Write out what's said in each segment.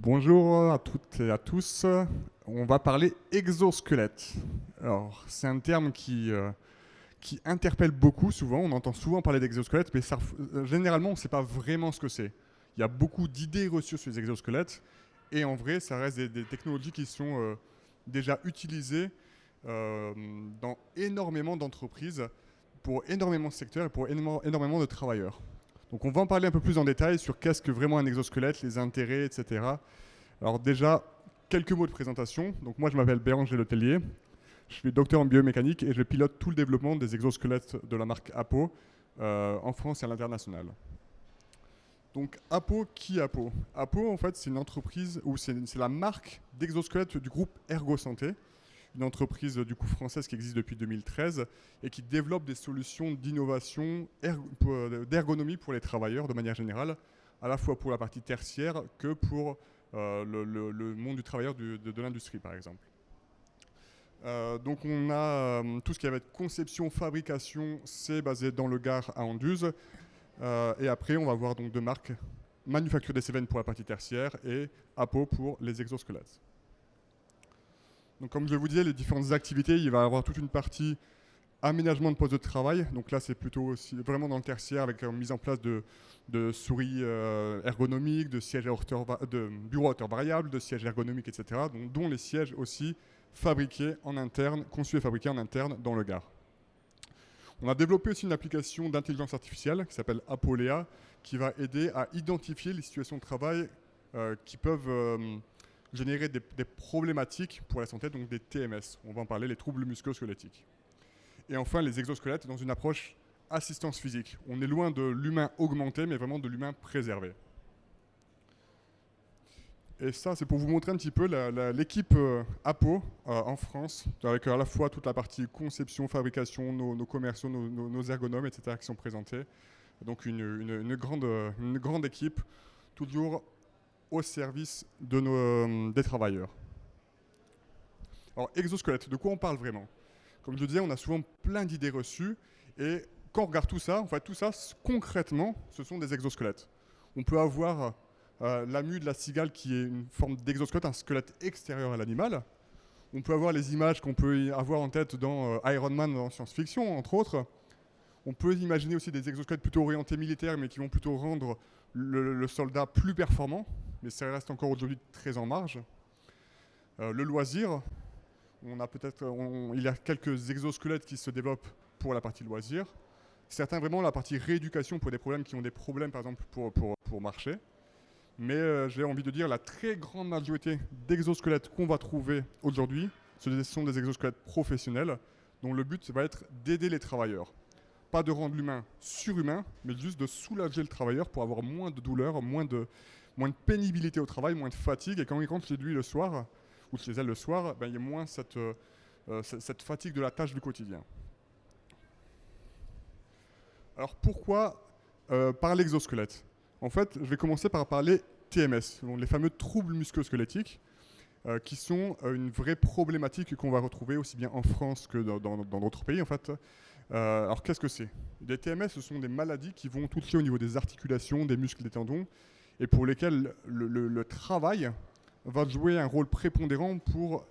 Bonjour à toutes et à tous. On va parler exosquelette. Alors, c'est un terme qui interpelle beaucoup souvent. On entend souvent parler d'exosquelette, mais généralement, on ne sait pas vraiment ce que c'est. Il y a beaucoup d'idées reçues sur les exosquelettes, et en vrai, ça reste des technologies qui sont déjà utilisées euh, dans énormément d'entreprises, pour énormément de secteurs et pour énormément de travailleurs. Donc on va en parler un peu plus en détail sur qu'est-ce que vraiment un exosquelette, les intérêts, etc. Alors déjà, quelques mots de présentation. Donc moi je m'appelle Béranger Letellier, je suis docteur en biomécanique et je pilote tout le développement des exosquelettes de la marque Apo en France et à l'international. Donc Apo, qui est Apo? Apo en fait c'est une entreprise, ou c'est la marque d'exosquelettes du groupe Ergo Santé, une entreprise du coup française qui existe depuis 2013 et qui développe des solutions d'innovation d'ergonomie pour les travailleurs de manière générale, à la fois pour la partie tertiaire que pour le monde du travailleur de l'industrie par exemple. Donc on a tout ce qui va être conception, fabrication, c'est basé dans le Gard à Anduze. Et après on va avoir donc deux marques, Manufacture des Cévennes pour la partie tertiaire et Apo pour les exosquelettes. Donc comme je vous disais, les différentes activités, il va y avoir toute une partie aménagement de postes de travail. Donc là, c'est plutôt aussi vraiment dans le tertiaire avec mise en place de souris ergonomiques, de bureaux à hauteur variable, de sièges ergonomiques, etc. Donc, dont les sièges aussi fabriqués en interne, conçus et fabriqués en interne dans le Gard. On a développé aussi une application d'intelligence artificielle qui s'appelle Apolea, qui va aider à identifier les situations de travail qui peuvent générer des problématiques pour la santé, donc des TMS. On va en parler, les troubles musculo-squelettiques. Et enfin, les exosquelettes dans une approche assistance physique. On est loin de l'humain augmenté, mais vraiment de l'humain préservé. Et ça, c'est pour vous montrer un petit peu l'équipe Apo en France, avec à la fois toute la partie conception, fabrication, nos commerciaux, nos ergonomes, etc., qui sont présentés. Donc une grande équipe, toujours au service des travailleurs. Alors, exosquelette, de quoi on parle vraiment? Comme je le disais, on a souvent plein d'idées reçues, et quand on regarde tout ça, en fait, tout ça, concrètement, ce sont des exosquelettes. On peut avoir la mue de la cigale qui est une forme d'exosquelette, un squelette extérieur à l'animal. On peut avoir les images qu'on peut avoir en tête dans Iron Man dans science-fiction, entre autres. On peut imaginer aussi des exosquelettes plutôt orientés militaires, mais qui vont plutôt rendre le soldat plus performant, mais ça reste encore aujourd'hui très en marge. Le loisir, il y a quelques exosquelettes qui se développent pour la partie loisir. Certains vraiment la partie rééducation pour des problèmes qui ont des problèmes par exemple pour marcher. Mais j'ai envie de dire la très grande majorité d'exosquelettes qu'on va trouver aujourd'hui, ce sont des exosquelettes professionnels dont le but va être d'aider les travailleurs. Pas de rendre l'humain surhumain, mais juste de soulager le travailleur pour avoir moins de douleur, moins de pénibilité au travail, moins de fatigue. Et quand il rentre chez lui le soir, ou chez elle le soir, ben, il y a moins cette fatigue de la tâche du quotidien. Alors pourquoi par l'exosquelette? En fait, je vais commencer par parler TMS, donc les fameux troubles musculo-squelettiques, qui sont une vraie problématique qu'on va retrouver aussi bien en France que dans d'autres pays en fait. Alors qu'est-ce que c'est? Les TMS, ce sont des maladies qui vont toucher au niveau des articulations, des muscles, des tendons, et pour lesquelles le travail va jouer un rôle prépondérant pour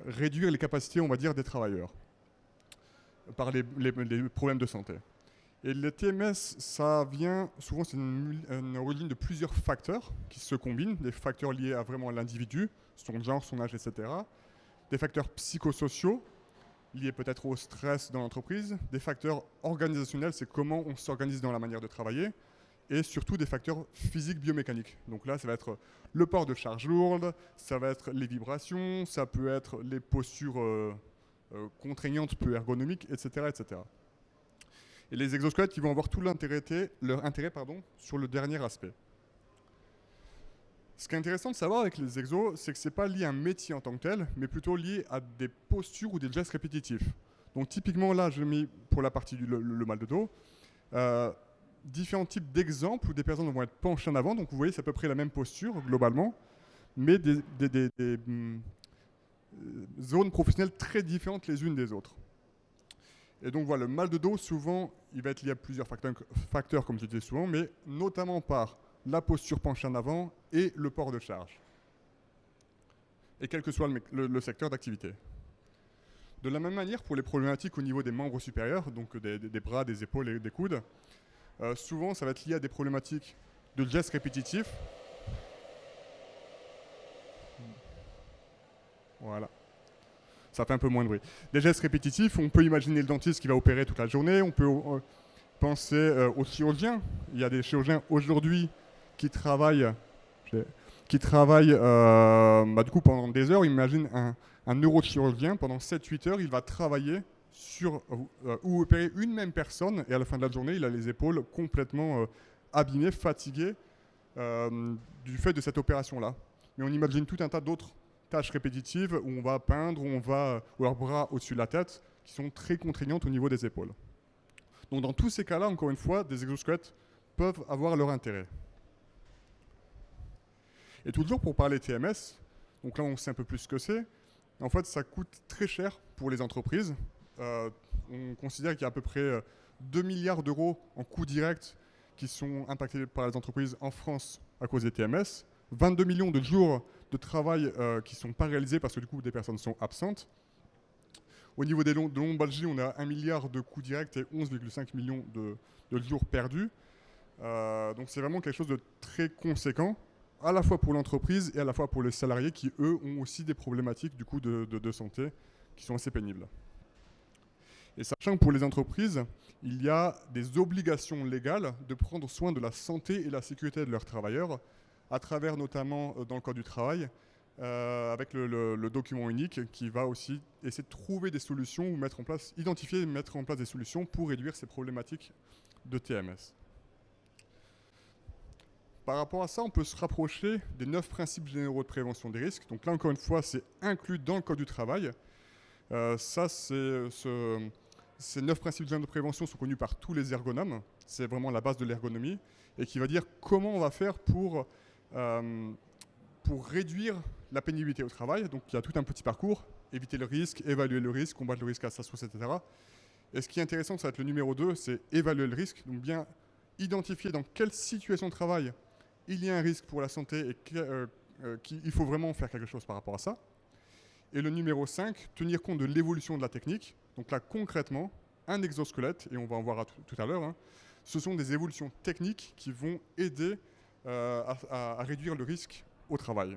réduire les capacités, on va dire, des travailleurs par les problèmes de santé. Et le TMS, ça vient, souvent c'est une origine de plusieurs facteurs qui se combinent, des facteurs liés à vraiment l'individu, son genre, son âge, etc. Des facteurs psychosociaux, liés peut-être au stress dans l'entreprise, des facteurs organisationnels, c'est comment on s'organise dans la manière de travailler, et surtout des facteurs physiques biomécaniques. Donc là, ça va être le port de charges lourdes, ça va être les vibrations, ça peut être les postures contraignantes, peu ergonomiques, etc., etc. Et les exosquelettes qui vont avoir tout leur intérêt sur le dernier aspect. Ce qui est intéressant de savoir avec les exos, c'est que ce n'est pas lié à un métier en tant que tel, mais plutôt lié à des postures ou des gestes répétitifs. Donc typiquement là, je mets pour la partie le mal de dos, différents types d'exemples où des personnes vont être penchées en avant. Donc vous voyez, c'est à peu près la même posture globalement, mais des zones professionnelles très différentes les unes des autres. Et donc voilà, le mal de dos, souvent, il va être lié à plusieurs facteurs comme je disais souvent, mais notamment par la posture penchée en avant et le port de charge. Et quel que soit le secteur d'activité. De la même manière, pour les problématiques au niveau des membres supérieurs, donc des bras, des épaules et des coudes, souvent ça va être lié à des problématiques de gestes répétitifs. Voilà. Ça fait un peu moins de bruit. Des gestes répétitifs, on peut imaginer le dentiste qui va opérer toute la journée, on peut penser aux chirurgiens. Il y a des chirurgiens aujourd'hui qui travaillent du coup pendant des heures. Imagine un neurochirurgien, pendant 7-8 heures, il va travailler sur ou opérer une même personne et à la fin de la journée, il a les épaules complètement abîmées, fatiguées du fait de cette opération-là. Mais on imagine tout un tas d'autres tâches répétitives où on va peindre, ou leurs bras au-dessus de la tête, qui sont très contraignantes au niveau des épaules. Donc dans tous ces cas-là, encore une fois, des exosquelettes peuvent avoir leur intérêt. Et toujours pour parler TMS, donc là on sait un peu plus ce que c'est, en fait ça coûte très cher pour les entreprises. On considère qu'il y a à peu près 2 milliards d'euros en coûts directs qui sont impactés par les entreprises en France à cause des TMS, 22 millions de jours de travail qui ne sont pas réalisés parce que du coup des personnes sont absentes. Au niveau de lombalgie, on a 1 milliard de coûts directs et 11,5 millions de jours perdus. Donc c'est vraiment quelque chose de très conséquent, à la fois pour l'entreprise et à la fois pour les salariés qui, eux, ont aussi des problématiques du coup, de santé qui sont assez pénibles. Et sachant que pour les entreprises, il y a des obligations légales de prendre soin de la santé et la sécurité de leurs travailleurs, à travers notamment, dans le code du travail, avec le document unique qui va aussi essayer de trouver des solutions ou identifier et mettre en place des solutions pour réduire ces problématiques de TMS. Par rapport à ça, on peut se rapprocher des 9 principes généraux de prévention des risques. Donc là, encore une fois, c'est inclus dans le code du travail. Ces 9 principes généraux de prévention sont connus par tous les ergonomes. C'est vraiment la base de l'ergonomie et qui va dire comment on va faire pour réduire la pénibilité au travail. Donc il y a tout un petit parcours, éviter le risque, évaluer le risque, combattre le risque à sa source, etc. Et ce qui est intéressant, ça va être le numéro 2, c'est évaluer le risque. Donc bien identifier dans quelle situation de travail il y a un risque pour la santé et qu'il faut vraiment faire quelque chose par rapport à ça. Et le numéro 5, tenir compte de l'évolution de la technique. Donc là, concrètement, un exosquelette, et on va en voir tout à l'heure, ce sont des évolutions techniques qui vont aider à réduire le risque au travail.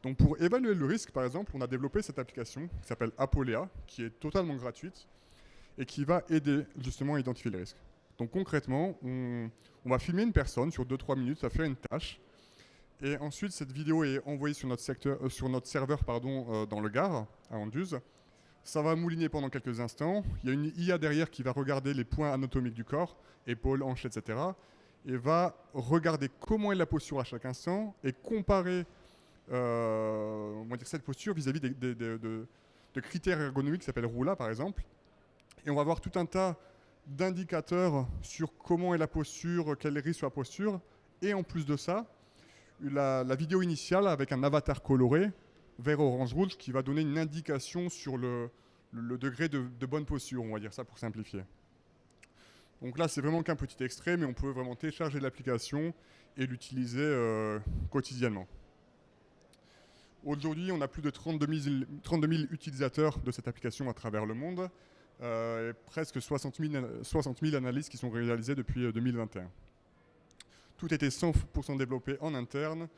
Donc pour évaluer le risque, par exemple, on a développé cette application qui s'appelle Apolea, qui est totalement gratuite et qui va aider justement à identifier les risques. Donc concrètement, on va filmer une personne sur 2-3 minutes à faire une tâche. Et ensuite, cette vidéo est envoyée sur notre serveur dans le Gard, à Anduze. Ça va mouliner pendant quelques instants. Il y a une IA derrière qui va regarder les points anatomiques du corps, épaules, hanches, etc. Et va regarder comment est la posture à chaque instant et comparer cette posture vis-à-vis de critères ergonomiques qui s'appellent RULA, par exemple. Et on va voir tout un tas d'indicateurs sur comment est la posture, quel est le risque sur la posture. Et en plus de ça, la vidéo initiale avec un avatar coloré, vert, orange, rouge, qui va donner une indication sur le degré de bonne posture, on va dire ça pour simplifier. Donc là, c'est vraiment qu'un petit extrait, mais on peut vraiment télécharger l'application et l'utiliser quotidiennement. Aujourd'hui, on a plus de 32 000 utilisateurs de cette application à travers le monde. Et presque 60 000 analyses qui sont réalisées depuis 2021. Tout a été 100% développé en interne,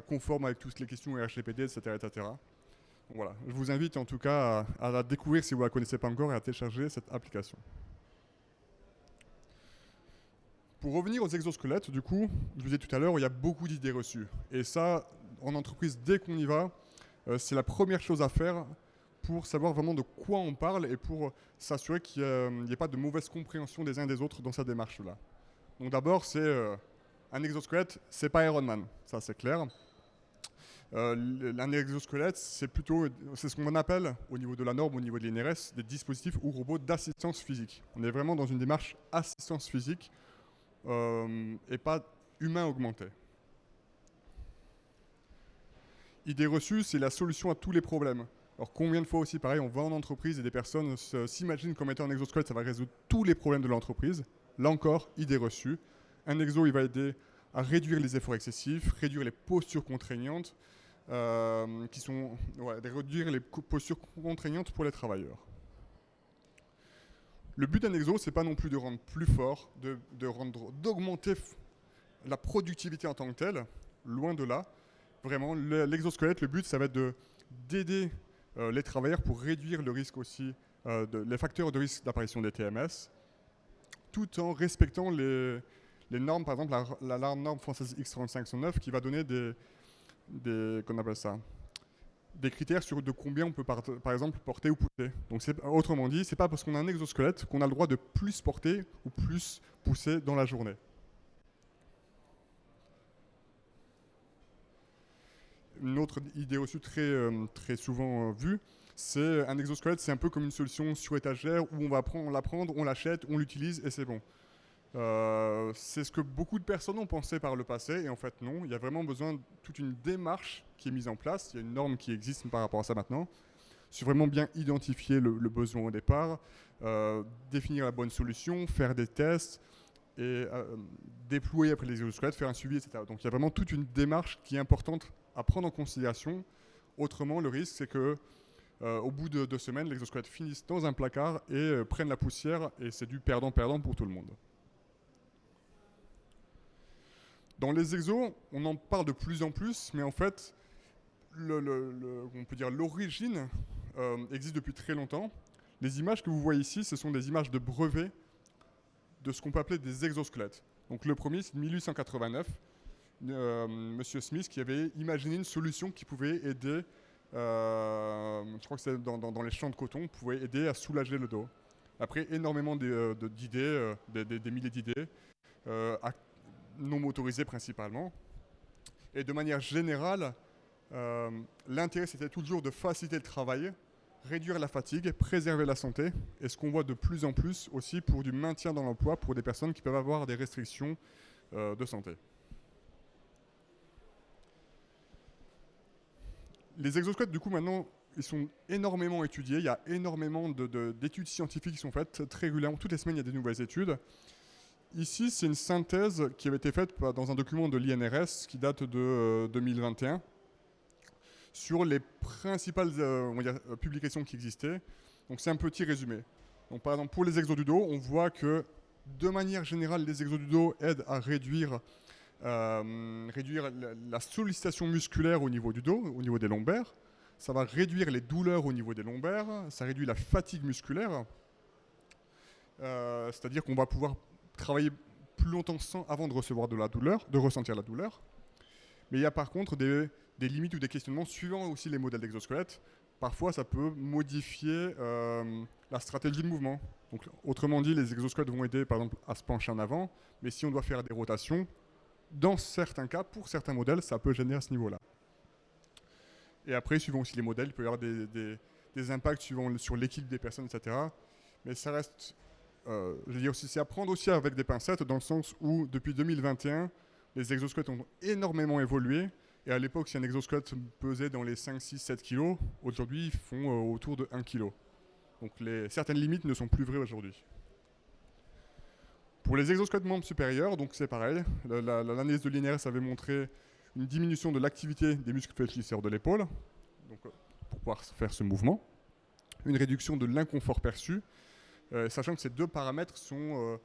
conforme avec toutes les questions RGPD, etc. etc. Donc voilà, je vous invite en tout cas à la découvrir si vous ne la connaissez pas encore et à télécharger cette application. Pour revenir aux exosquelettes, du coup, je vous disais tout à l'heure, il y a beaucoup d'idées reçues. Et ça, en entreprise, dès qu'on y va, c'est la première chose à faire pour savoir vraiment de quoi on parle et pour s'assurer qu'il n'y ait pas de mauvaise compréhension des uns des autres dans cette démarche-là. Donc d'abord, c'est un exosquelette, c'est pas Iron Man, ça c'est clair. Un exosquelette, c'est ce qu'on appelle, au niveau de la norme, au niveau de l'INRS, des dispositifs ou robots d'assistance physique. On est vraiment dans une démarche assistance physique et pas humain augmenté. Idée reçue, c'est la solution à tous les problèmes. Alors combien de fois aussi, pareil, on va en entreprise et des personnes s'imaginent comme étant un exosquelette, ça va résoudre tous les problèmes de l'entreprise. Là encore, idée reçue. Un exo, il va aider à réduire les efforts excessifs, réduire les postures contraignantes, réduire les postures contraignantes pour les travailleurs. Le but d'un exo, c'est pas non plus de rendre plus fort, d'augmenter la productivité en tant que telle, loin de là. Vraiment, l'exosquelette, le but, ça va être d'aider les travailleurs pour réduire le risque aussi, les facteurs de risque d'apparition des TMS, tout en respectant les normes, par exemple la norme française X3509 qui va donner qu'on appelle ça, des critères sur de combien on peut par exemple porter ou pousser. Donc autrement dit, c'est pas parce qu'on a un exosquelette qu'on a le droit de plus porter ou plus pousser dans la journée. Une autre idée reçue très souvent vue, c'est un exosquelette, c'est un peu comme une solution sur étagère où on va la prendre, on l'achète, on l'utilise et c'est bon. C'est ce que beaucoup de personnes ont pensé par le passé et en fait non, il y a vraiment besoin de toute une démarche qui est mise en place, il y a une norme qui existe par rapport à ça maintenant, sur vraiment bien identifier le besoin au départ, définir la bonne solution, faire des tests et déployer après les exosquelettes, faire un suivi, etc. Donc il y a vraiment toute une démarche qui est importante à prendre en considération. Autrement, le risque c'est que au bout de 2 semaines, l'exosquelette finisse dans un placard et prenne la poussière et c'est du perdant-perdant pour tout le monde. Dans les exos, on en parle de plus en plus, mais en fait, on peut dire l'origine existe depuis très longtemps. Les images que vous voyez ici, ce sont des images de brevets de ce qu'on peut appeler des exosquelettes. Donc le premier, c'est de 1889, Monsieur Smith qui avait imaginé une solution qui pouvait aider, je crois que c'est dans les champs de coton, pouvait aider à soulager le dos. Après, énormément d'idées, des milliers d'idées, non motorisées principalement. Et de manière générale, l'intérêt c'était toujours de faciliter le travail, réduire la fatigue, préserver la santé, et ce qu'on voit de plus en plus aussi pour du maintien dans l'emploi pour des personnes qui peuvent avoir des restrictions de santé. Les exosquelettes, du coup, maintenant, ils sont énormément étudiés. Il y a énormément d'études scientifiques qui sont faites très régulièrement. Toutes les semaines, il y a des nouvelles études. Ici, c'est une synthèse qui avait été faite dans un document de l'INRS qui date de 2021 sur les principales publications qui existaient. Donc c'est un petit résumé. Donc par exemple, pour les exos du dos, on voit que de manière générale, les exos du dos aident à réduire la sollicitation musculaire au niveau du dos, au niveau des lombaires. Ça va réduire les douleurs au niveau des lombaires. Ça réduit la fatigue musculaire. C'est-à-dire qu'on va pouvoir travailler plus longtemps avant de recevoir de la douleur, de ressentir la douleur. Mais il y a par contre des limites ou des questionnements suivant aussi les modèles d'exosquelette. Parfois, ça peut modifier la stratégie de mouvement. Donc, autrement dit, les exosquelettes vont aider, par exemple, à se pencher en avant. Mais si on doit faire des rotations, dans certains cas, pour certains modèles, ça peut gêner à ce niveau-là. Et après, suivant aussi les modèles, il peut y avoir des impacts sur l'équilibre des personnes, etc. Mais ça reste, je veux dire aussi, c'est à prendre aussi avec des pincettes, dans le sens où, depuis 2021, les exosquelettes ont énormément évolué. Et à l'époque, si un exosquelette pesait dans les 5, 6, 7 kg, aujourd'hui, ils font autour de 1 kg. Donc certaines limites ne sont plus vraies aujourd'hui. Pour les exosquelettes membres supérieurs, donc c'est pareil. L'analyse de l'INRS avait montré une diminution de l'activité des muscles fléchisseurs de l'épaule, pour pouvoir faire ce mouvement. Une réduction de l'inconfort perçu, sachant que ces deux paramètres sont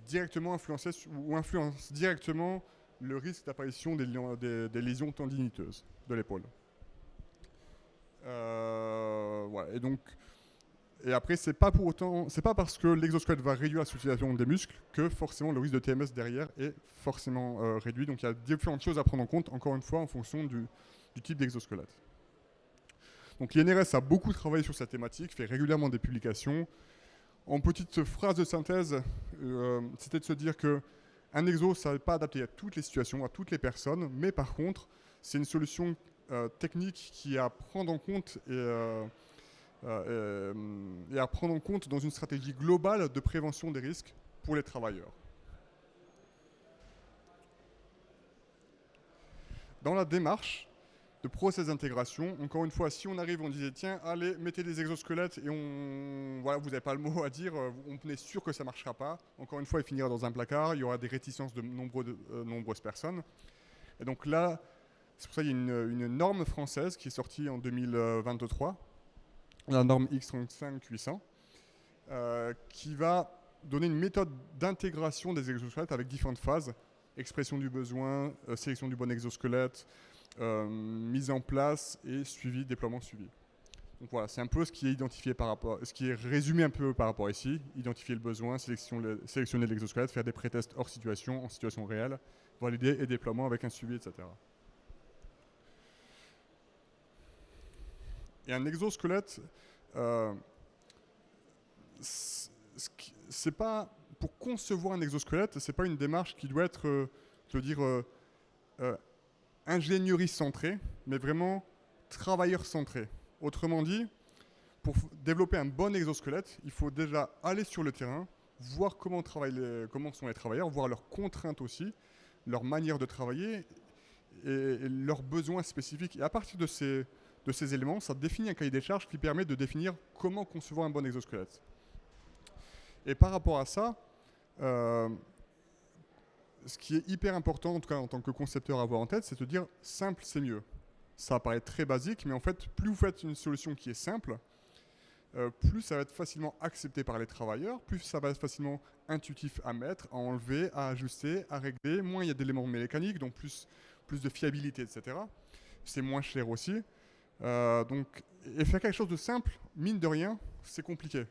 directement influencés ou influencent directement le risque d'apparition des lésions tendiniteuses de l'épaule. Voilà. Et après, c'est pas parce que l'exosquelette va réduire la sollicitation des muscles que forcément le risque de TMS derrière est forcément réduit. Donc il y a différentes choses à prendre en compte, encore une fois, en fonction du type d'exosquelette. Donc l'INRS a beaucoup travaillé sur cette thématique, fait régulièrement des publications. En petite phrase de synthèse, c'était de se dire que un exo, ça n'est pas adapté à toutes les situations, à toutes les personnes, mais par contre, c'est une solution technique qui est à prendre en compte et à prendre en compte dans une stratégie globale de prévention des risques pour les travailleurs. Dans la démarche, de process d'intégration. Encore une fois, si on arrive, on disait tiens, allez, mettez des exosquelettes et voilà, vous n'avez pas le mot à dire, on est sûr que ça ne marchera pas. Encore une fois, il finira dans un placard, il y aura des réticences de nombreuses personnes. Et donc là, c'est pour ça qu'il y a une norme française qui est sortie en 2023, la norme X35800, qui va donner une méthode d'intégration des exosquelettes avec différentes phases: expression du besoin, sélection du bon exosquelette, mise en place et suivi, déploiement suivi. Donc voilà, c'est un peu ce qui est identifié ce qui est résumé un peu par rapport ici: identifier le besoin, sélectionner l'exosquelette, faire des pré-tests hors situation, en situation réelle, valider et déploiement avec un suivi, etc. Et un exosquelette, c'est pas, pour concevoir un exosquelette, c'est pas une démarche qui doit être, je veux dire, ingénierie centrée, mais vraiment travailleur centré. Autrement dit, pour développer un bon exosquelette, il faut déjà aller sur le terrain, voir comment sont les travailleurs, voir leurs contraintes aussi, leur manière de travailler et leurs besoins spécifiques. Et à partir de ces éléments, ça définit un cahier des charges qui permet de définir comment concevoir un bon exosquelette. Et par rapport à ça, ce qui est hyper important, en tout cas en tant que concepteur à avoir en tête, c'est de dire simple, c'est mieux. Ça paraît très basique, mais en fait, plus vous faites une solution qui est simple, plus ça va être facilement accepté par les travailleurs, plus ça va être facilement intuitif à mettre, à enlever, à ajuster, à régler. Moins il y a d'éléments mécaniques, donc plus de fiabilité, etc. C'est moins cher aussi. Et faire quelque chose de simple, mine de rien, c'est compliqué.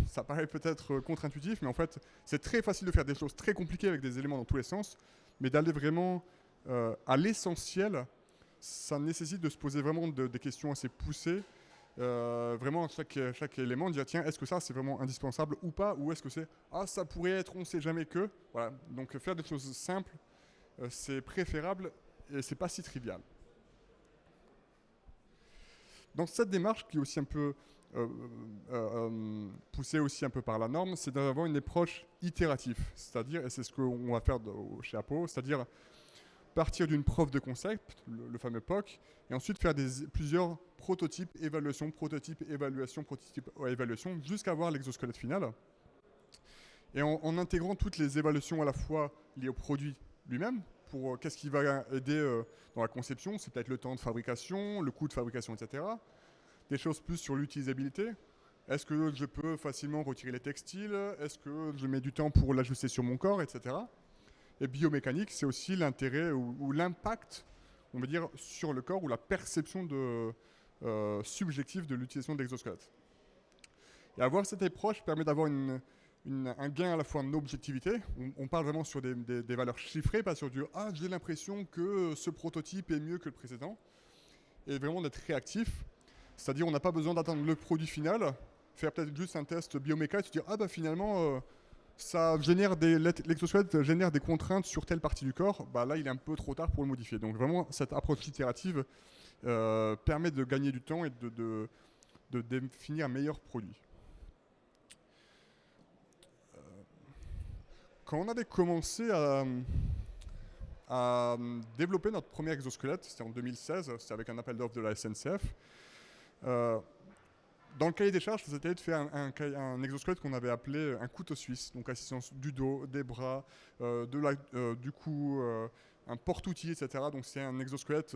Ça paraît peut-être contre-intuitif, mais en fait, c'est très facile de faire des choses très compliquées avec des éléments dans tous les sens, mais d'aller vraiment à l'essentiel, ça nécessite de se poser vraiment des questions assez poussées. Vraiment, chaque élément, dire tiens, est-ce que ça c'est vraiment indispensable ou pas, ou est-ce que c'est ça pourrait être, on ne sait jamais que. Voilà. Donc faire des choses simples, c'est préférable et c'est pas si trivial. Dans cette démarche qui est aussi un peu poussée aussi un peu par la norme, c'est d'avoir une approche itérative, c'est-à-dire, et c'est ce qu'on va faire chez Apo, c'est-à-dire partir d'une preuve de concept, le fameux POC, et ensuite faire plusieurs prototypes, évaluation, jusqu'à avoir l'exosquelette final. Et en intégrant toutes les évaluations à la fois liées au produit lui-même, pour qu'est-ce qui va aider dans la conception, c'est peut-être le temps de fabrication, le coût de fabrication, etc. Des choses plus sur l'utilisabilité. Est-ce que je peux facilement retirer les textiles? Est-ce que je mets du temps pour l'ajuster sur mon corps, etc. Et biomécanique, c'est aussi l'intérêt ou l'impact, on va dire, sur le corps ou la perception subjective de l'utilisation de l'exosquelette. Et avoir cette approche permet d'avoir un gain à la fois en objectivité. On parle vraiment sur des valeurs chiffrées, pas sur j'ai l'impression que ce prototype est mieux que le précédent. Et vraiment d'être réactif. C'est-à-dire on n'a pas besoin d'attendre le produit final, faire peut-être juste un test biomécanique, se dire finalement l'exosquelette génère des contraintes sur telle partie du corps, là il est un peu trop tard pour le modifier. Donc vraiment cette approche itérative permet de gagner du temps et de définir un meilleur produit. Quand on avait commencé à développer notre premier exosquelette, c'était en 2016, c'était avec un appel d'offres de la SNCF. Dans le cahier des charges, c'était de faire un exosquelette qu'on avait appelé un couteau suisse, donc assistance du dos, des bras, du cou, un porte-outil, etc. Donc c'est un exosquelette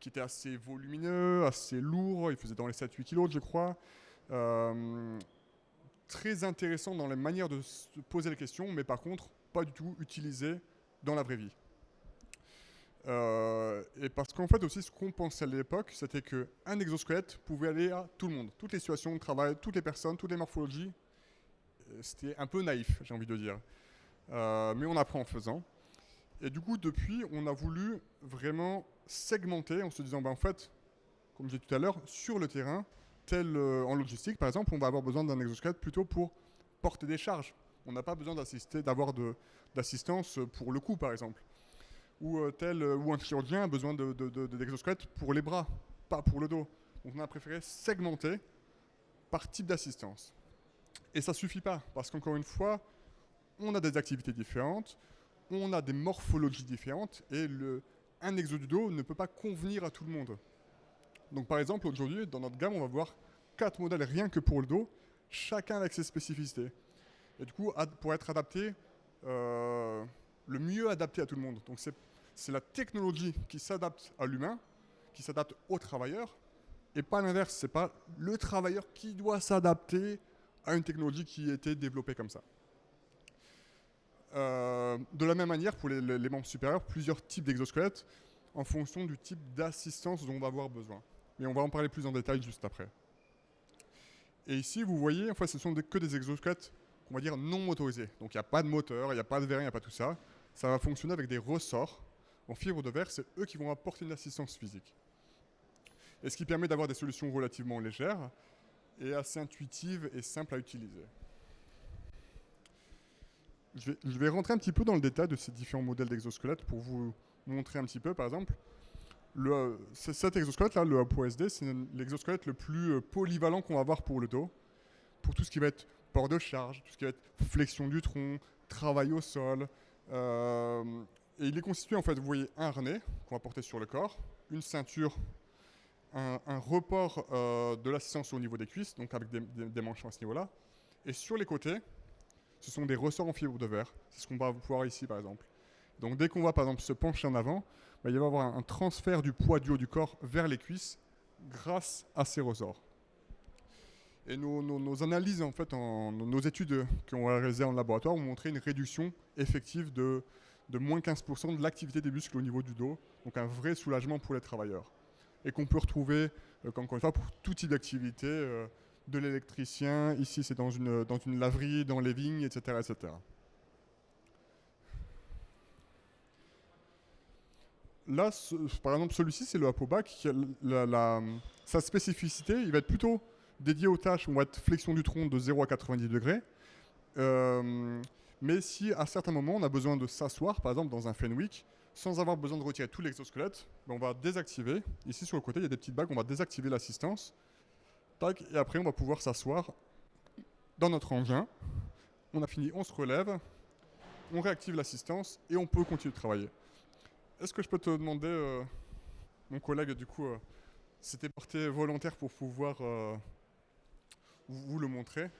qui était assez volumineux, assez lourd, il faisait dans les 7-8 kg je crois. Très intéressant dans les manières de se poser les questions, mais par contre pas du tout utilisé dans la vraie vie. Et parce qu'en fait aussi ce qu'on pensait à l'époque, c'était qu'un exosquelette pouvait aller à tout le monde, toutes les situations de travail, toutes les personnes, toutes les morphologies. C'était un peu naïf, j'ai envie de dire. Mais on apprend en faisant. Et du coup, depuis, on a voulu vraiment segmenter en se disant, en fait, comme je disais tout à l'heure, sur le terrain, en logistique par exemple, on va avoir besoin d'un exosquelette plutôt pour porter des charges. On n'a pas besoin d'avoir d'assistance pour le cou par exemple. Ou un chirurgien a besoin d'exosquelettes pour les bras, pas pour le dos. Donc on a préféré segmenter par type d'assistance. Et ça ne suffit pas, parce qu'encore une fois, on a des activités différentes, on a des morphologies différentes, et un exo du dos ne peut pas convenir à tout le monde. Donc par exemple, aujourd'hui, dans notre gamme, on va voir 4 modèles rien que pour le dos, chacun avec ses spécificités. Et du coup, pour être adapté, le mieux adapté à tout le monde. Donc c'est la technologie qui s'adapte à l'humain, qui s'adapte au travailleur, et pas l'inverse. C'est pas le travailleur qui doit s'adapter à une technologie qui a été développée comme ça. De la même manière, pour les membres supérieurs, plusieurs types d'exosquelettes en fonction du type d'assistance dont on va avoir besoin. Mais on va en parler plus en détail juste après. Et ici, vous voyez, en fait, ce sont que des exosquelettes, on va dire, non motorisés. Donc il n'y a pas de moteur, il n'y a pas de vérin, il n'y a pas tout ça. Ça va fonctionner avec des ressorts en fibre de verre. C'est eux qui vont apporter une assistance physique. Et ce qui permet d'avoir des solutions relativement légères et assez intuitives et simples à utiliser. Je vais rentrer un petit peu dans le détail de ces différents modèles d'exosquelettes pour vous montrer un petit peu, par exemple. Cet exosquelette-là, le Apo SD, c'est l'exosquelette le plus polyvalent qu'on va avoir pour le dos. Pour tout ce qui va être port de charge, tout ce qui va être flexion du tronc, travail au sol. Et il est constitué, en fait, vous voyez, un harnais qu'on va porter sur le corps, une ceinture, un report de l'assistance au niveau des cuisses, donc avec des manchons à ce niveau-là. Et sur les côtés, ce sont des ressorts en fibre de verre. C'est ce qu'on va voir ici, par exemple. Donc dès qu'on va, par exemple, se pencher en avant, il va y avoir un transfert du poids du haut du corps vers les cuisses grâce à ces ressorts. Et nos analyses, en fait, nos études qu'on a réalisées en laboratoire ont montré une réduction effective de moins 15% de l'activité des muscles au niveau du dos. Donc un vrai soulagement pour les travailleurs. Et qu'on peut retrouver, encore une fois, pour tout type d'activité, de l'électricien. Ici, c'est dans une laverie, dans les vignes, etc., etc. Là, par exemple, celui-ci, c'est le Apobac. Sa spécificité, il va être plutôt dédié aux tâches où on va être flexion du tronc de 0 à 90 degrés. Mais si à certains moments, on a besoin de s'asseoir, par exemple dans un Fenwick, sans avoir besoin de retirer tout l'exosquelette, ben on va désactiver. Ici, sur le côté, il y a des petites bagues, on va désactiver l'assistance. Tac, et après, on va pouvoir s'asseoir dans notre engin. On a fini, on se relève, on réactive l'assistance et on peut continuer de travailler. Est-ce que je peux te demander, mon collègue, du coup, s'était porté volontaire pour pouvoir vous le montrer.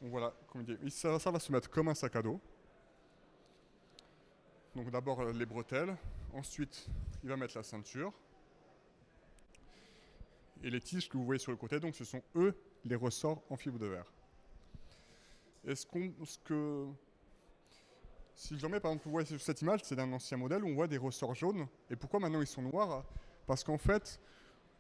Donc voilà, comme il dit, ça va se mettre comme un sac à dos. Donc d'abord les bretelles, ensuite il va mettre la ceinture. Et les tiges que vous voyez sur le côté, donc ce sont eux les ressorts en fibre de verre. Si je remets par exemple, vous voyez sur cette image, c'est d'un ancien modèle où on voit des ressorts jaunes. Et pourquoi maintenant ils sont noirs? Parce qu'en fait,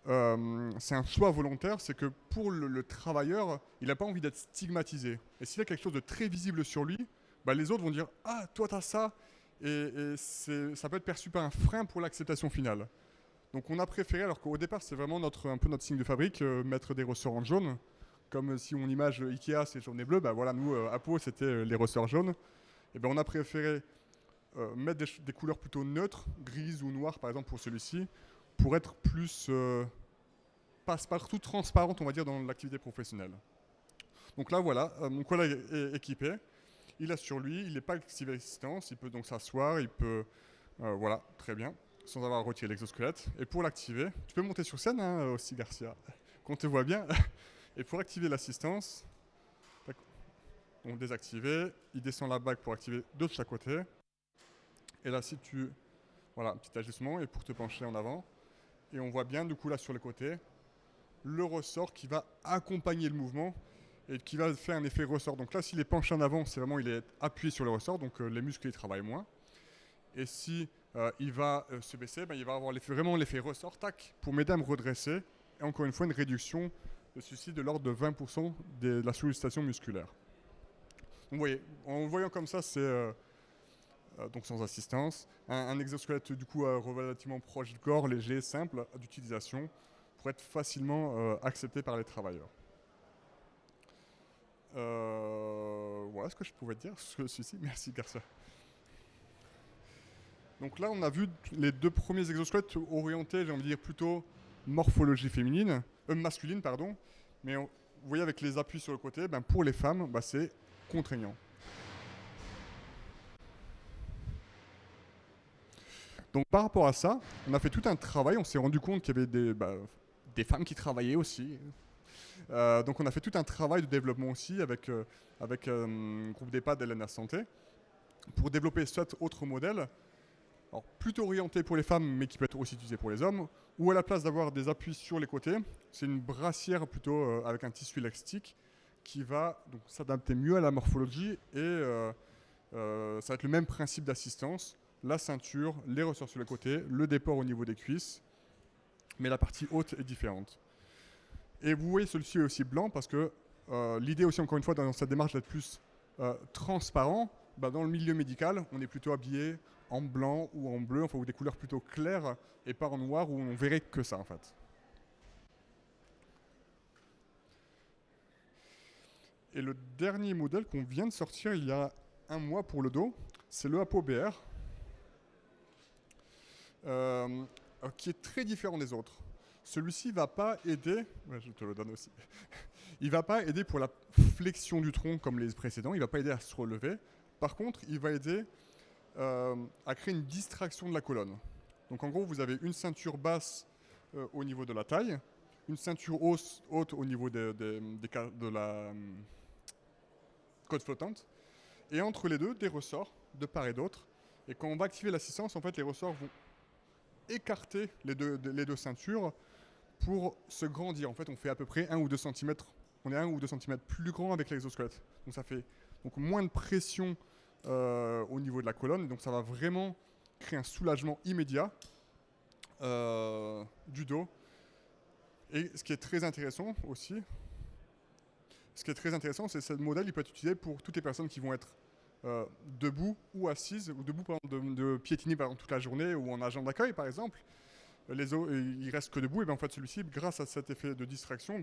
c'est un choix volontaire, c'est que pour le travailleur, il n'a pas envie d'être stigmatisé. Et s'il y a quelque chose de très visible sur lui, bah, les autres vont dire « Ah, toi t'as ça !» Et ça peut être perçu par un frein pour l'acceptation finale. Donc on a préféré, alors qu'au départ c'est vraiment un peu notre signe de fabrique, mettre des ressorts en jaune. Comme si on image Ikea c'est jaune et bleu, bah voilà, nous, Apo c'était les ressorts jaunes. Et ben on a préféré mettre des couleurs plutôt neutres, grises ou noires par exemple pour celui-ci, pour être plus passe-partout transparente, on va dire, dans l'activité professionnelle. Donc là, voilà, mon collègue est équipé, il a sur lui, il n'est pas activé résistance, il peut donc s'asseoir, il peut, voilà, très bien, sans avoir retiré l'exosquelette. Et pour l'activer, tu peux monter sur scène hein, aussi, Garcia, qu'on te voit bien. Et pour activer l'assistance, on désactiver, il descend la bague pour activer de chaque côté. Et là, si tu, voilà, un petit ajustement, et pour te pencher en avant, et on voit bien du coup là sur le côté, le ressort qui va accompagner le mouvement et qui va faire un effet ressort. Donc là, s'il est penché en avant, c'est vraiment il est appuyé sur le ressort, donc les muscles ils travaillent moins. Et si il va se baisser, ben, il va avoir vraiment l'effet ressort, tac, pour m'aider à me redresser. Et encore une fois, une réduction de ceci de l'ordre de 20% de la sollicitation musculaire. Donc vous voyez, en voyant comme ça, c'est donc sans assistance, un exosquelette du coup relativement proche du corps, léger, simple d'utilisation, pour être facilement accepté par les travailleurs. Voilà ce que je pouvais te dire sur celui-ci. Merci Garcia. Donc là, on a vu les deux premiers exosquelettes orientés, j'ai envie de dire plutôt morphologie féminine, masculine, pardon. Mais vous voyez avec les appuis sur le côté, ben, pour les femmes, ben, c'est contraignant. Donc par rapport à ça, on a fait tout un travail, on s'est rendu compte qu'il y avait des femmes qui travaillaient aussi. Donc on a fait tout un travail de développement aussi avec un groupe d'EHPAD et l'ENA Santé pour développer soit autre modèle, alors plutôt orienté pour les femmes mais qui peut être aussi utilisé pour les hommes, ou à la place d'avoir des appuis sur les côtés, c'est une brassière plutôt avec un tissu élastique qui va donc s'adapter mieux à la morphologie et ça va être le même principe d'assistance, la ceinture, les ressorts sur les côtés, le déport au niveau des cuisses, mais la partie haute est différente. Et vous voyez, celui-ci est aussi blanc parce que l'idée aussi, encore une fois, dans cette démarche d'être plus transparent, dans le milieu médical, on est plutôt habillé en blanc ou en bleu, enfin, ou des couleurs plutôt claires et pas en noir où on verrait que ça en fait. Et le dernier modèle qu'on vient de sortir il y a un mois pour le dos, c'est le Apo BR, qui est très différent des autres. Celui-ci ne va pas aider, je te le donne aussi, il ne va pas aider pour la flexion du tronc comme les précédents, il ne va pas aider à se relever. Par contre, il va aider à créer une distraction de la colonne. Donc en gros, vous avez une ceinture basse au niveau de la taille, une ceinture haute au niveau de la côte flottante, et entre les deux, des ressorts de part et d'autre. Et quand on va activer l'assistance, en fait, les ressorts vont écarter les deux ceintures pour se grandir. En fait, on fait à peu près 1 ou 2 cm. On est 1 ou 2 cm plus grand avec l'exosquelette. Donc ça fait moins de pression au niveau de la colonne. Donc ça va vraiment créer un soulagement immédiat du dos. Et ce qui est très intéressant aussi, c'est que ce modèle, il peut être utilisé pour toutes les personnes qui vont être debout ou assises, ou debout par exemple, de piétiner par exemple, toute la journée, ou en agent d'accueil par exemple. Les os, ils restent que debout, et bien en fait celui-ci, grâce à cet effet de distraction,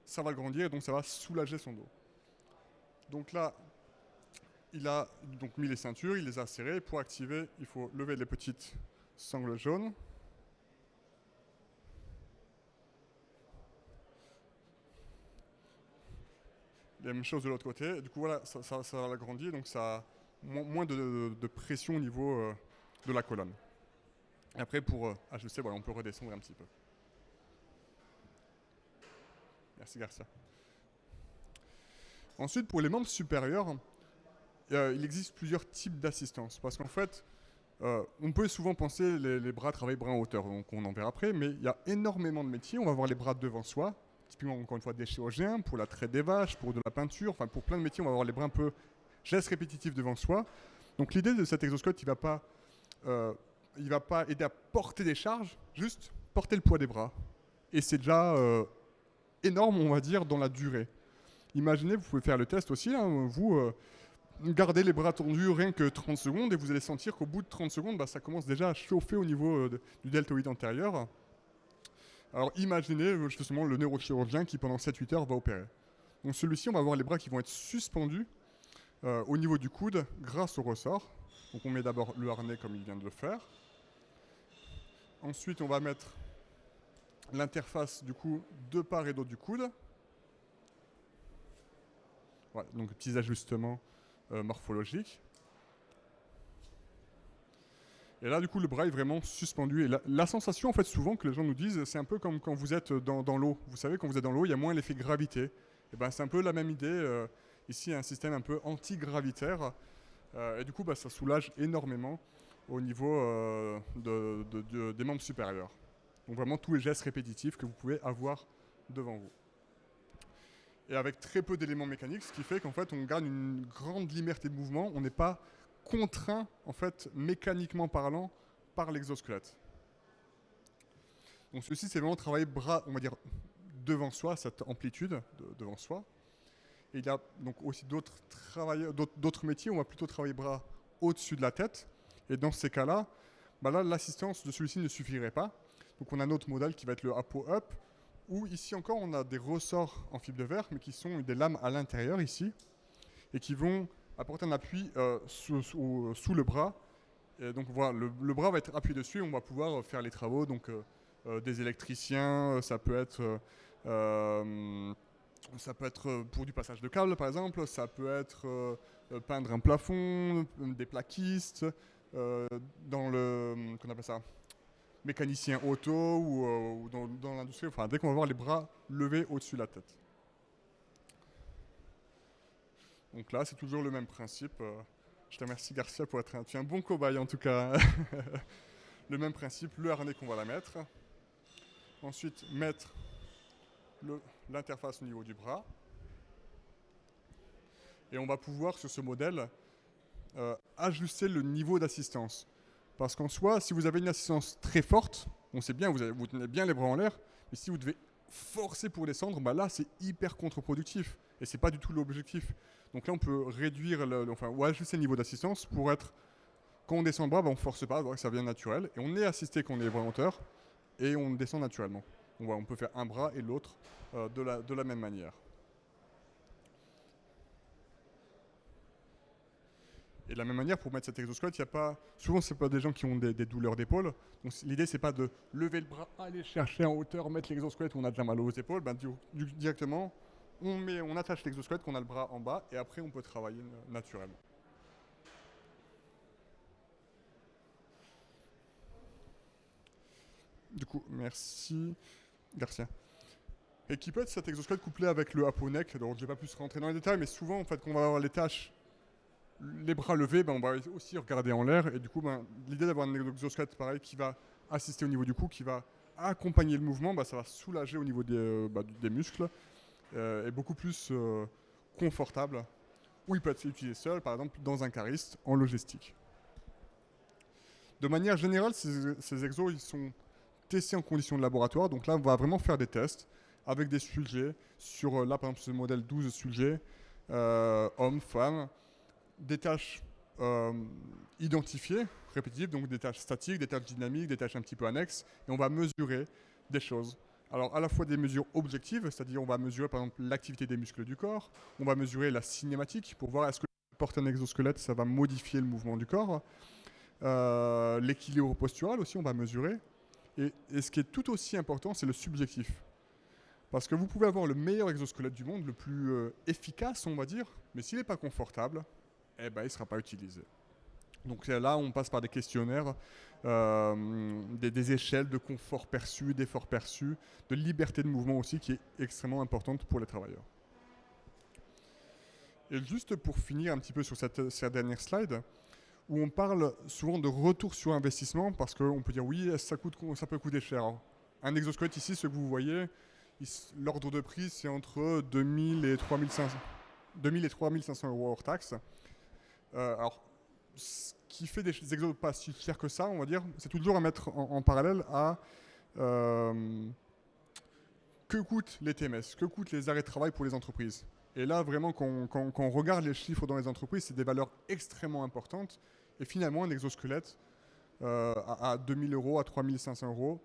ça va le grandir et donc ça va soulager son dos. Donc là, il a donc mis les ceintures, il les a serrées. Pour activer, il faut lever les petites sangles jaunes. La même chose de l'autre côté. Du coup, voilà, ça va l'agrandir, donc ça a moins de pression au niveau de la colonne. Et après, pour ajuster, voilà, on peut redescendre un petit peu. Merci Garcia. Ensuite, pour les membres supérieurs, il existe plusieurs types d'assistance. Parce qu'en fait, on peut souvent penser les bras travailler bras en hauteur, donc on en verra après, mais il y a énormément de métiers. On va voir les bras devant soi, typiquement encore une fois des chirurgiens, pour la traite des vaches, pour de la peinture, enfin pour plein de métiers, on va avoir les bras un peu gestes répétitifs devant soi. Donc l'idée de cet exosquelette, il va pas aider à porter des charges, juste porter le poids des bras. Et c'est déjà énorme, on va dire, dans la durée. Imaginez, vous pouvez faire le test aussi, hein, vous gardez les bras tendus rien que 30 secondes et vous allez sentir qu'au bout de 30 secondes, ça commence déjà à chauffer au niveau du deltoïde antérieur. Alors imaginez justement le neurochirurgien qui pendant 7-8 heures va opérer. Donc celui-ci, on va avoir les bras qui vont être suspendus au niveau du coude grâce au ressort. Donc on met d'abord le harnais comme il vient de le faire. Ensuite, on va mettre l'interface du coup de part et d'autre du coude. Voilà, donc petits ajustements morphologiques. Et là, du coup, le bras est vraiment suspendu. Et la sensation, en fait, souvent que les gens nous disent, c'est un peu comme quand vous êtes dans l'eau. Vous savez, quand vous êtes dans l'eau, il y a moins l'effet gravité. Et c'est un peu la même idée. Ici, il y a un système un peu antigravitaire. Et du coup, ça soulage énormément au niveau des membres supérieurs. Donc vraiment tous les gestes répétitifs que vous pouvez avoir devant vous. Et avec très peu d'éléments mécaniques, ce qui fait qu'en fait, on garde une grande liberté de mouvement. On n'est pas contraint, en fait, mécaniquement parlant, par l'exosquelette. Donc ceci, c'est vraiment travailler bras, on va dire, devant soi, cette amplitude devant soi. Et il y a donc aussi d'autres métiers où on va plutôt travailler bras au-dessus de la tête. Et dans ces cas-là, là, l'assistance de celui-ci ne suffirait pas. Donc on a un autre modèle qui va être le Apo Up, où ici encore on a des ressorts en fibre de verre, mais qui sont des lames à l'intérieur ici, et qui vont apporter un appui sous le bras. Et donc voilà, le bras va être appuyé dessus et on va pouvoir faire les travaux. Donc des électriciens, ça peut être pour du passage de câble par exemple, ça peut être peindre un plafond, des plaquistes, dans le, qu'on appelle ça, mécanicien auto ou dans l'industrie, enfin dès qu'on va avoir les bras levés au-dessus de la tête. Donc là, c'est toujours le même principe. Je te remercie Garcia pour être tu es un bon cobaye en tout cas. Le même principe, le harnais qu'on va la mettre. Ensuite, mettre l'interface au niveau du bras. Et on va pouvoir, sur ce modèle, ajuster le niveau d'assistance. Parce qu'en soi, si vous avez une assistance très forte, on sait bien, vous tenez bien les bras en l'air, mais si vous devez forcer pour descendre, bah là, c'est hyper contre-productif. Et c'est pas du tout l'objectif. Donc là, on peut réduire, ou ajuster le niveau d'assistance pour être, quand on descend le bras, bah, on ne force pas, ça vient naturel. Et on est assisté quand on est les bras en hauteur, et on descend naturellement. Donc, voilà, on peut faire un bras et l'autre de la même manière. Et de la même manière, pour mettre cet exosquelette, il y a pas. Souvent, ce n'est pas des gens qui ont des douleurs d'épaule. Donc, l'idée, c'est pas de lever le bras, aller chercher en hauteur, mettre l'exosquelette où on a déjà mal aux épaules. Ben, directement, on attache l'exosquelette, qu'on a le bras en bas, et après, on peut travailler naturellement. Du coup, merci, Garcia. Et qui peut être cet exosquelette couplé avec le apo-neck. Donc, je ne vais pas plus rentrer dans les détails, mais souvent, en fait, quand on va avoir les tâches, les bras levés, ben, on va aussi regarder en l'air. Et du coup, ben, l'idée d'avoir un exosquelette pareil qui va assister au niveau du cou, qui va accompagner le mouvement, ben, ça va soulager au niveau des muscles et beaucoup plus confortable. Ou il peut être utilisé seul, par exemple, dans un cariste en logistique. De manière générale, ces exos, ils sont testés en conditions de laboratoire. Donc là, on va vraiment faire des tests avec des sujets. Là, par exemple, ce modèle 12 sujets, hommes, femmes, des tâches identifiées, répétitives, donc des tâches statiques, des tâches dynamiques, des tâches un petit peu annexes, et on va mesurer des choses. Alors à la fois des mesures objectives, c'est-à-dire on va mesurer par exemple l'activité des muscles du corps, on va mesurer la cinématique pour voir est-ce que porter un exosquelette, ça va modifier le mouvement du corps. L'équilibre postural aussi, on va mesurer. Et ce qui est tout aussi important, c'est le subjectif. Parce que vous pouvez avoir le meilleur exosquelette du monde, le plus efficace, on va dire, mais s'il n'est pas confortable, eh ben, il ne sera pas utilisé. Donc là, on passe par des questionnaires, des échelles de confort perçu, d'effort perçu, de liberté de mouvement aussi, qui est extrêmement importante pour les travailleurs. Et juste pour finir un petit peu sur cette dernière slide, où on parle souvent de retour sur investissement, parce qu'on peut dire oui, ça peut coûter cher. Alors, un exosquelette ici, ce que vous voyez, l'ordre de prix, c'est entre 2000 et 3500 € hors taxe. Alors, ce qui fait des exos pas si chers que ça, on va dire, c'est toujours à mettre en parallèle à que coûtent les TMS, que coûtent les arrêts de travail pour les entreprises. Et là, vraiment, quand on regarde les chiffres dans les entreprises, c'est des valeurs extrêmement importantes. Et finalement, un exosquelette à 2000 €, à 3500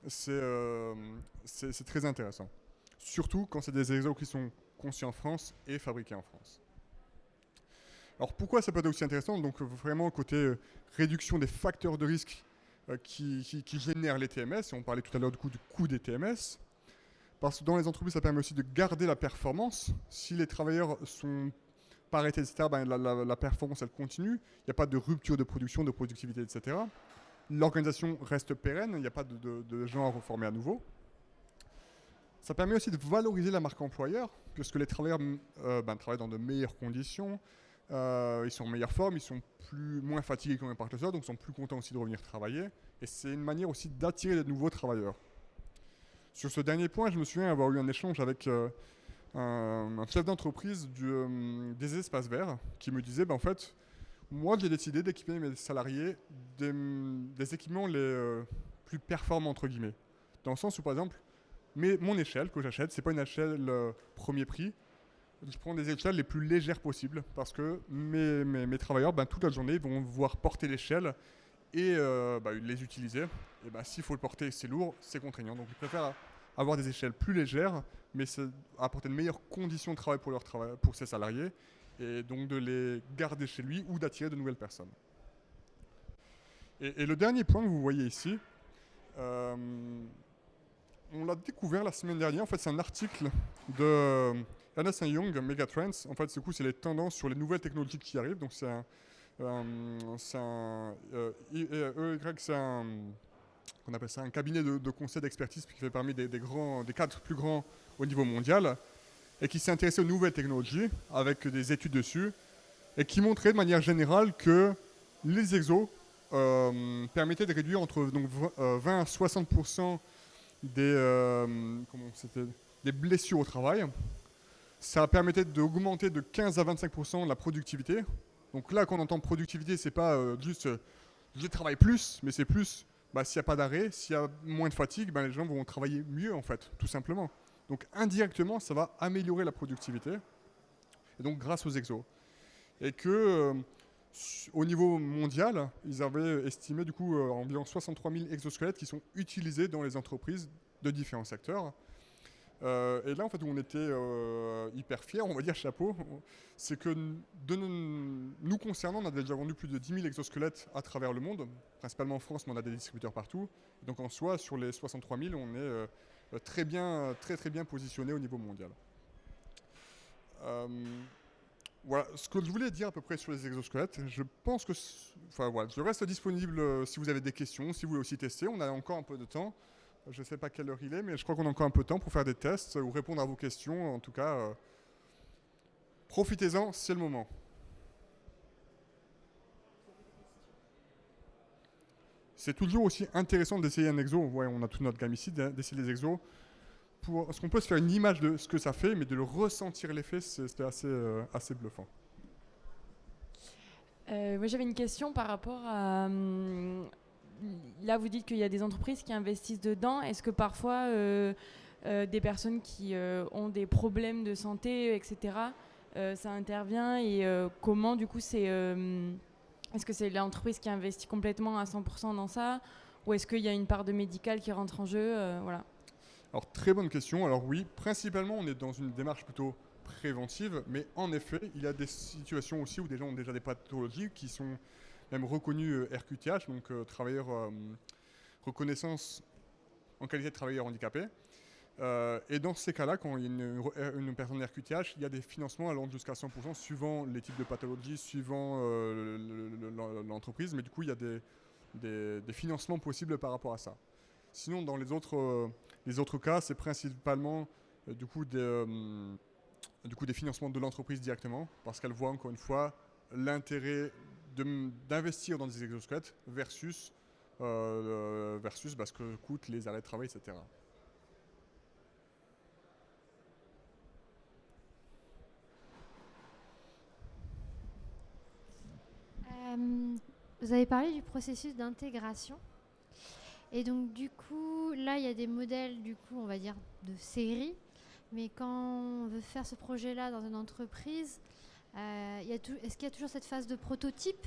€, c'est très intéressant. Surtout quand c'est des exos qui sont conçus en France et fabriqués en France. Alors pourquoi ça peut être aussi intéressant? Donc vraiment côté réduction des facteurs de risque qui génèrent les TMS, et on parlait tout à l'heure du coût des TMS, parce que dans les entreprises ça permet aussi de garder la performance. Si les travailleurs sont pas arrêtés, etc., ben, la performance elle continue, il n'y a pas de rupture de production, de productivité, etc. L'organisation reste pérenne, il n'y a pas de gens à reformer à nouveau. Ça permet aussi de valoriser la marque employeur, puisque les travailleurs travaillent dans de meilleures conditions, ils sont en meilleure forme, ils sont moins fatigués quand ils partent le soir, donc ils sont plus contents aussi de revenir travailler. Et c'est une manière aussi d'attirer de nouveaux travailleurs. Sur ce dernier point, je me souviens avoir eu un échange avec un chef d'entreprise des espaces verts qui me disait, en fait, moi j'ai décidé d'équiper mes salariés des équipements les plus performants, entre guillemets. Dans le sens où, par exemple, mon échelle que j'achète, c'est pas une échelle premier prix. Je prends des échelles les plus légères possibles parce que mes travailleurs, toute la journée, vont devoir porter l'échelle et les utiliser. Et s'il faut le porter, c'est lourd, c'est contraignant. Donc, je préfère avoir des échelles plus légères, mais apporter de meilleures conditions de travail pour ses salariés et donc de les garder chez lui ou d'attirer de nouvelles personnes. Et le dernier point que vous voyez ici, on l'a découvert la semaine dernière. En fait, c'est un article de Ernst & Young, Megatrends. En fait, c'est les tendances sur les nouvelles technologies qui arrivent. Donc, c'est C'est un, EY, c'est un, qu'on appelle ça un cabinet de conseil d'expertise qui fait parmi des cadres plus grands au niveau mondial et qui s'est intéressé aux nouvelles technologies avec des études dessus et qui montrait de manière générale que les exos permettaient de réduire entre donc, 20 à 60% des blessures au travail. Ça permettait d'augmenter de 15 à 25% la productivité. Donc là, quand on entend productivité, c'est pas juste je travaille plus, mais c'est plus s'il n'y a pas d'arrêt, s'il y a moins de fatigue, les gens vont travailler mieux en fait, tout simplement. Donc indirectement, ça va améliorer la productivité, et donc grâce aux exos. Et que au niveau mondial, ils avaient estimé du coup environ 63 000 exosquelettes qui sont utilisés dans les entreprises de différents secteurs. Et là, en fait, où on était hyper fiers, on va dire chapeau, c'est que nous concernant, on a déjà vendu plus de 10 000 exosquelettes à travers le monde, principalement en France, mais on a des distributeurs partout. Donc en soi, sur les 63 000, on est très bien positionné au niveau mondial. Voilà ce que je voulais dire à peu près sur les exosquelettes. Je pense que, je reste disponible si vous avez des questions, si vous voulez aussi tester. On a encore un peu de temps. Je ne sais pas quelle heure il est, mais je crois qu'on a encore un peu de temps pour faire des tests ou répondre à vos questions. En tout cas, profitez-en, c'est le moment. C'est toujours aussi intéressant d'essayer un exo. Ouais, on a toute notre gamme ici, d'essayer les exos. Parce qu'on peut se faire une image de ce que ça fait, mais de le ressentir l'effet, c'était assez bluffant. Moi, j'avais une question par rapport à... là, vous dites qu'il y a des entreprises qui investissent dedans. Est-ce que parfois, des personnes qui ont des problèmes de santé, etc., ça intervient et comment, du coup, c'est... est-ce que c'est l'entreprise qui investit complètement à 100% dans ça ou est-ce qu'il y a une part de médical qui rentre en jeu voilà. Alors, très bonne question. Alors oui, principalement, on est dans une démarche plutôt préventive, mais en effet, il y a des situations aussi où des gens ont déjà des pathologies qui sont même reconnues RQTH, donc reconnaissance en qualité de travailleur handicapé. Et dans ces cas-là, quand il y a une personne RQTH, il y a des financements allant jusqu'à 100% suivant les types de pathologies, suivant l'entreprise, mais du coup, il y a des financements possibles par rapport à ça. Sinon, dans les autres cas, c'est principalement du coup des financements de l'entreprise directement, parce qu'elle voit encore une fois l'intérêt d'investir dans des exosquelettes versus ce que coûtent les arrêts de travail, etc. Vous avez parlé du processus d'intégration. Et donc du coup, là, il y a des modèles, du coup, on va dire, de série. Mais quand on veut faire ce projet-là dans une entreprise, est-ce qu'il y a toujours cette phase de prototype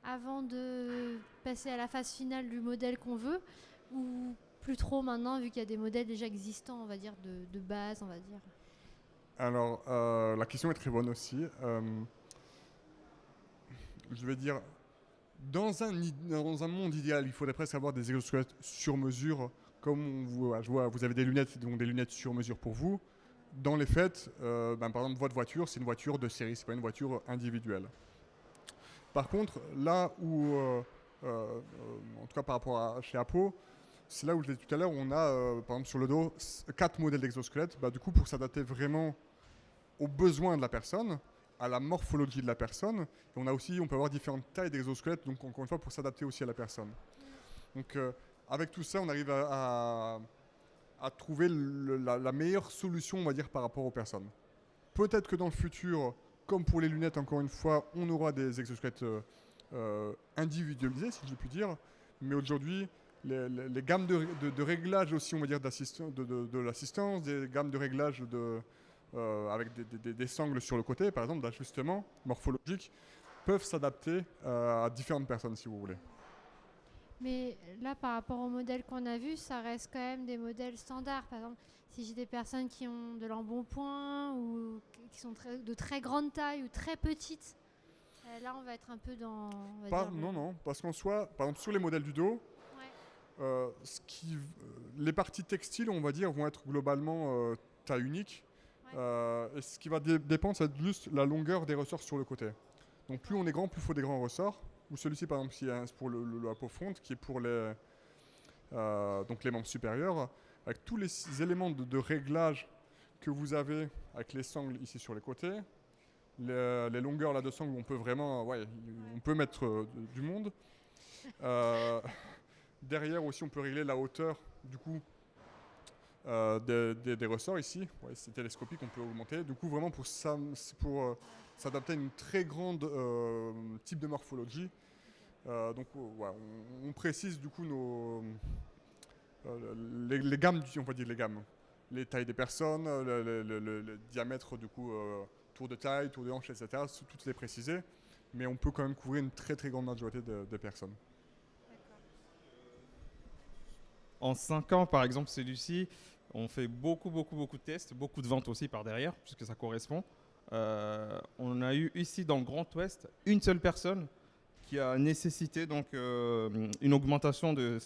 avant de passer à la phase finale du modèle qu'on veut? Ou plus trop maintenant, vu qu'il y a des modèles déjà existants, on va dire, de base, on va dire? Alors, la question est très bonne aussi. Je vais dire, dans un monde idéal, il faudrait presque avoir des exosquelettes sur mesure, comme je vois, vous avez des lunettes sur mesure pour vous. Dans les faits, par exemple, votre voiture, c'est une voiture de série, c'est pas une voiture individuelle. Par contre, là où, en tout cas par rapport à chez Apo, c'est là où je l'ai dit tout à l'heure, on a, par exemple, sur le dos, 4 modèles d'exosquelettes. Du coup, pour s'adapter vraiment aux besoins de la personne, à la morphologie de la personne. Et on peut avoir différentes tailles d'exosquelettes, donc encore une fois, pour s'adapter aussi à la personne. Donc, avec tout ça, on arrive à trouver la meilleure solution, on va dire, par rapport aux personnes. Peut-être que dans le futur, comme pour les lunettes, encore une fois, on aura des exosquelettes individualisés, si je puis dire. Mais aujourd'hui, les gammes de réglage aussi, on va dire, de l'assistance, des gammes de réglage avec des sangles sur le côté, par exemple, d'ajustement morphologique, peuvent s'adapter à différentes personnes, si vous voulez. Mais là, par rapport au modèle qu'on a vu, ça reste quand même des modèles standards. Par exemple, si j'ai des personnes qui ont de l'embonpoint ou qui sont de très grande taille ou très petites, là, on va être un peu dans... Non, parce qu'en soi, par exemple, sur les modèles du dos, ouais. les parties textiles, on va dire, vont être globalement taille unique. Ouais. Et ce qui va dépendre, c'est juste la longueur des ressorts sur le côté. Donc plus on est grand, plus il faut des grands ressorts. Ou celui-ci par exemple, c'est pour la peau fonte, qui est pour donc les membres supérieurs, avec tous les éléments de réglage que vous avez avec les sangles ici sur les côtés, les longueurs là de sangles où on peut vraiment, on peut mettre du monde. Derrière aussi, on peut régler la hauteur du coup des ressorts ici. C'est télescopique, on peut augmenter. Du coup, vraiment pour s'adapter à une très grande type de morphologie. Donc, on précise du coup les gammes, on va dire les gammes, les tailles des personnes, le diamètre du coup, tour de taille, tour de hanche, etc. Toutes les préciser, mais on peut quand même couvrir une très très grande majorité de personnes. En 5 ans, par exemple, celui-ci, on fait beaucoup de tests, beaucoup de ventes aussi par derrière, puisque ça correspond. On a eu ici dans le Grand Ouest une seule personne qui a nécessité donc une augmentation de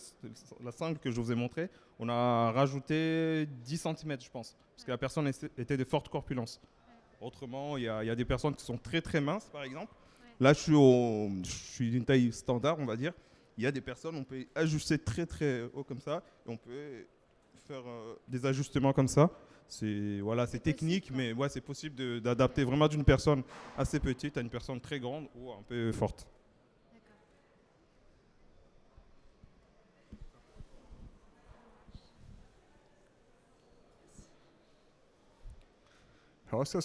la sangle que je vous ai montré. On a rajouté 10 cm, je pense, parce que la personne était de forte corpulence. Autrement, il y a des personnes qui sont très très minces, par exemple. Là, je suis d'une taille standard, on va dire. Il y a des personnes, on peut ajuster très très haut comme ça, et on peut faire des ajustements comme ça. C'est technique, mais c'est possible d'adapter vraiment d'une personne assez petite à une personne très grande ou un peu forte. Alors ça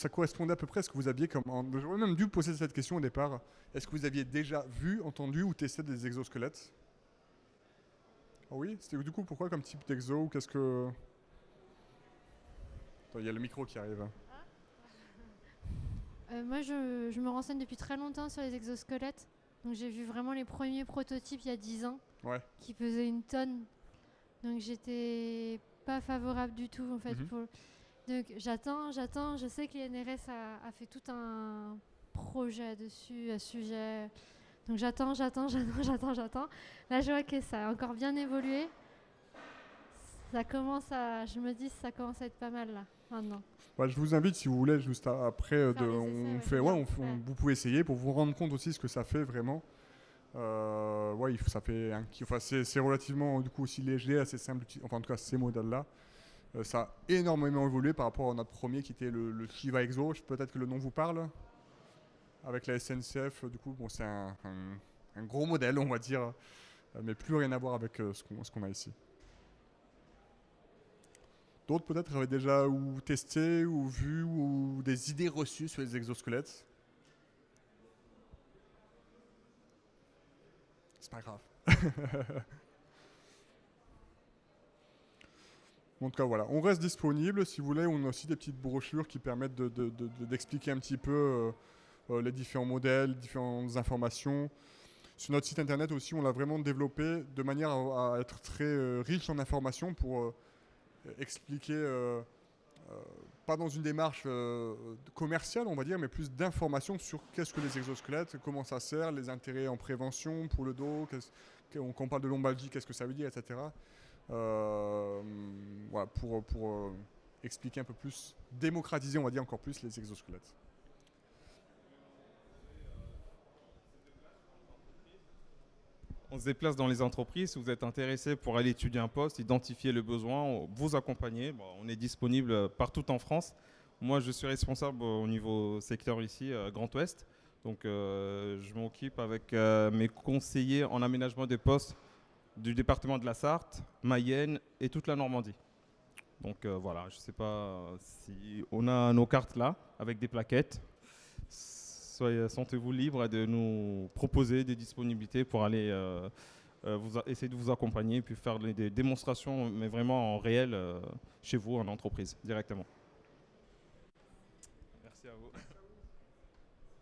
correspondait à peu près à ce que vous aviez j'aurais même dû poser cette question au départ. Est-ce que vous aviez déjà vu, entendu ou testé des exosquelettes? Ah oui? C'était du coup pourquoi comme type d'exo ou qu'est-ce que... Attends, il y a le micro qui arrive. Moi, je me renseigne depuis très longtemps sur les exosquelettes. Donc j'ai vu vraiment les premiers prototypes il y a 10 ans qui pesaient 1 tonne. Donc j'étais pas favorable du tout en fait. Donc j'attends. Je sais que l'INRS a fait tout un projet dessus, à ce sujet. Donc j'attends. Là je vois que ça a encore bien évolué. Je me dis ça commence à être pas mal là, maintenant. Je vous invite si vous voulez juste après, vous pouvez essayer pour vous rendre compte aussi ce que ça fait vraiment. C'est relativement du coup aussi léger, assez simple, enfin en tout cas ces modèles-là. Ça a énormément évolué par rapport à notre premier qui était le Shiva Exo. Peut-être que le nom vous parle. Avec la SNCF, du coup, c'est un gros modèle, on va dire, mais plus rien à voir avec ce qu'on a ici. D'autres peut-être avaient déjà ou testé ou vu ou des idées reçues sur les exosquelettes. C'est pas grave. En tout cas, voilà, on reste disponible. Si vous voulez, on a aussi des petites brochures qui permettent d'expliquer un petit peu les différents modèles, différentes informations. Sur notre site internet aussi, on l'a vraiment développé de manière à être très riche en informations pour expliquer, pas dans une démarche commerciale, on va dire, mais plus d'informations sur qu'est-ce que les exosquelettes, comment ça sert, les intérêts en prévention pour le dos, quand on parle de lombalgie, qu'est-ce que ça veut dire, etc. Pour expliquer un peu plus, démocratiser, on va dire encore plus les exosquelettes. On se déplace dans les entreprises. Si vous êtes intéressé pour aller étudier un poste, identifier le besoin, vous accompagner. On est disponible partout en France. Moi, je suis responsable au niveau secteur ici, Grand Ouest. Donc, je m'occupe avec mes conseillers en aménagement des postes du département de la Sarthe, Mayenne et toute la Normandie. Donc je ne sais pas si on a nos cartes là, avec des plaquettes. Sentez-vous libre de nous proposer des disponibilités pour aller essayer de vous accompagner et puis faire des démonstrations, mais vraiment en réel, chez vous, en entreprise, directement. Merci à vous.